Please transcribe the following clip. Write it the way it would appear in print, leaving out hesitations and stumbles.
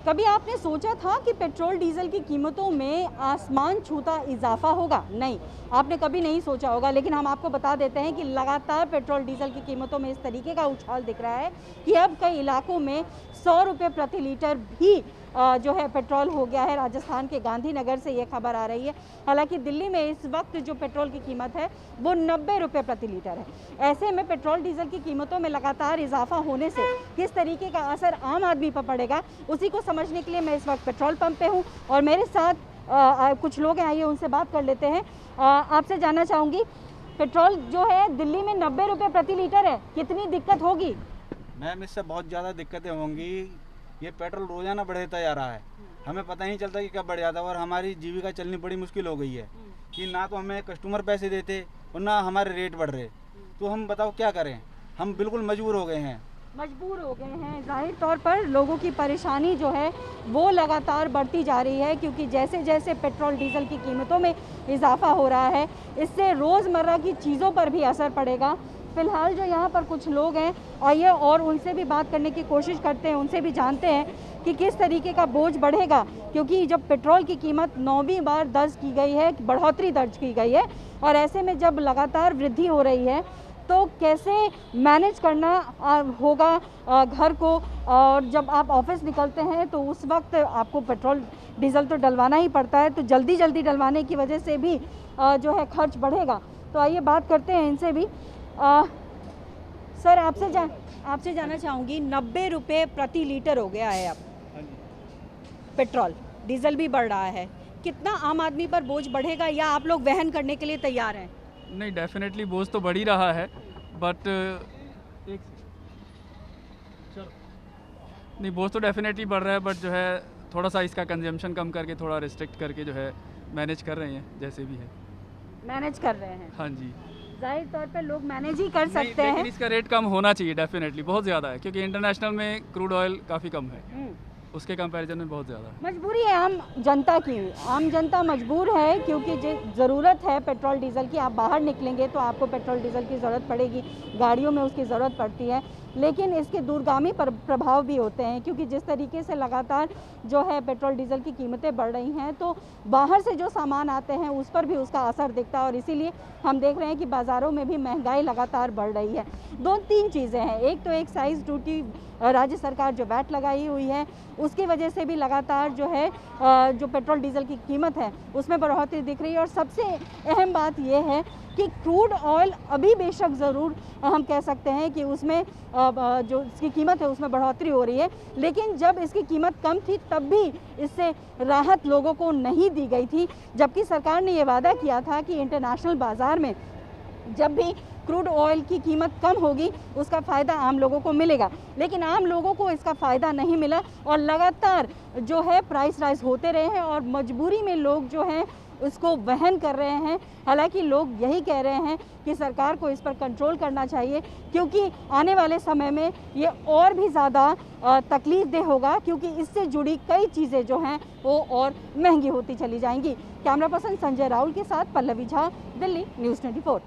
कभी आपने सोचा था कि पेट्रोल डीजल की कीमतों में आसमान छूता इजाफा होगा? नहीं, आपने कभी नहीं सोचा होगा, लेकिन हम आपको बता देते हैं कि लगातार पेट्रोल डीजल की कीमतों में इस तरीके का उछाल दिख रहा है कि अब कई इलाकों में 100 रुपये प्रति लीटर भी जो है पेट्रोल हो गया है। राजस्थान के गांधीनगर से ये खबर आ रही है। हालांकि दिल्ली में इस वक्त जो पेट्रोल की कीमत है वो 90 रुपये प्रति लीटर है। ऐसे में पेट्रोल डीजल की कीमतों में लगातार इजाफा होने से किस तरीके का असर आम आदमी पर पड़ेगा, उसी को समझने के लिए मैं इस वक्त पेट्रोल पंप पे हूँ और मेरे साथ कुछ लोग हैं। आइए उनसे बात कर लेते हैं। आपसे जानना चाहूँगी, पेट्रोल जो है दिल्ली में 90 रुपये प्रति लीटर है, कितनी दिक्कत होगी? मैम, इससे बहुत ज़्यादा दिक्कतें होंगी। ये पेट्रोल रोज़ाना बढ़ता जा रहा है, हमें पता ही नहीं चलता कि कब बढ़ जाता है और हमारी जीविका चलनी बड़ी मुश्किल हो गई है कि ना तो हमें कस्टमर पैसे देते और ना हमारे रेट बढ़ रहे। तो हम बताओ क्या करें, हम बिल्कुल मजबूर हो गए हैं। जाहिर तौर पर लोगों की परेशानी जो है वो लगातार बढ़ती जा रही है, क्योंकि जैसे जैसे पेट्रोल डीजल की कीमतों में इजाफा हो रहा है इससे रोज़मर्रा की चीज़ों पर भी असर पड़ेगा। फ़िलहाल जो यहाँ पर कुछ लोग हैं, आइए और उनसे भी बात करने की कोशिश करते हैं, उनसे भी जानते हैं कि किस तरीके का बोझ बढ़ेगा, क्योंकि जब पेट्रोल की कीमत 9वीं बार दर्ज की गई है, बढ़ोतरी दर्ज की गई है, और ऐसे में जब लगातार वृद्धि हो रही है तो कैसे मैनेज करना होगा घर को। और जब आप ऑफिस निकलते हैं तो उस वक्त आपको पेट्रोल डीजल तो डलवाना ही पड़ता है, तो जल्दी जल्दी डलवाने की वजह से भी जो है खर्च बढ़ेगा। तो आइए बात करते हैं इनसे भी। सर, आपसे जानना चाहूँगी, 90 रुपये प्रति लीटर हो गया है अब पेट्रोल, डीजल भी बढ़ रहा है, कितना आम आदमी पर बोझ बढ़ेगा या आप लोग वहन करने के लिए तैयार हैं? नहीं, डेफिनेटली बोझ तो बढ़ ही रहा है, बट नहीं, बोझ तो डेफिनेटली बढ़ रहा है, बट जो है थोड़ा सा इसका कंजम्पशन कम करके, थोड़ा रिस्ट्रिक्ट करके जो है मैनेज कर रहे हैं, जैसे भी है मैनेज कर रहे हैं। हाँ जी, जाहिर तौर पे लोग मैनेज ही कर सकते हैं, लेकिन इसका रेट कम होना चाहिए डेफिनेटली, बहुत ज़्यादा है, क्योंकि इंटरनेशनल में क्रूड ऑयल काफ़ी कम है, उसके कंपैरिजन में बहुत ज़्यादा है। मजबूरी है आम जनता की, आम जनता मजबूर है, क्योंकि ज़रूरत है पेट्रोल डीजल की। आप बाहर निकलेंगे तो आपको पेट्रोल डीजल की ज़रूरत पड़ेगी, गाड़ियों में उसकी ज़रूरत पड़ती है, लेकिन इसके दूरगामी प्रभाव भी होते हैं, क्योंकि जिस तरीके से लगातार जो है पेट्रोल डीजल की कीमतें बढ़ रही हैं तो बाहर से जो सामान आते हैं उस पर भी उसका असर दिखता है, और इसीलिए हम देख रहे हैं कि बाज़ारों में भी महंगाई लगातार बढ़ रही है। 2-3 चीज़ें हैं, एक तो एक्साइज ड्यूटी राज्य सरकार जो वैट लगाई हुई है उसकी वजह से भी लगातार जो है जो पेट्रोल डीजल की कीमत है उसमें बढ़ोतरी दिख रही है, और सबसे अहम बात यह है कि क्रूड ऑयल अभी बेशक ज़रूर हम कह सकते हैं कि उसमें जो इसकी कीमत है उसमें बढ़ोतरी हो रही है, लेकिन जब इसकी कीमत कम थी तब भी इससे राहत लोगों को नहीं दी गई थी, जबकि सरकार ने ये वादा किया था कि इंटरनेशनल बाज़ार में जब भी क्रूड ऑयल की कीमत कम होगी उसका फ़ायदा आम लोगों को मिलेगा, लेकिन आम लोगों को इसका फ़ायदा नहीं मिला और लगातार जो है प्राइस राइज होते रहे हैं और मजबूरी में लोग जो हैं उसको वहन कर रहे हैं। हालांकि लोग यही कह रहे हैं कि सरकार को इस पर कंट्रोल करना चाहिए, क्योंकि आने वाले समय में ये और भी ज़्यादा तकलीफ देह होगा, क्योंकि इससे जुड़ी कई चीज़ें जो हैं वो और महंगी होती चली जाएंगी। कैमरा पर्सन संजय राहुल के साथ पल्लवी झा, दिल्ली न्यूज़ 24।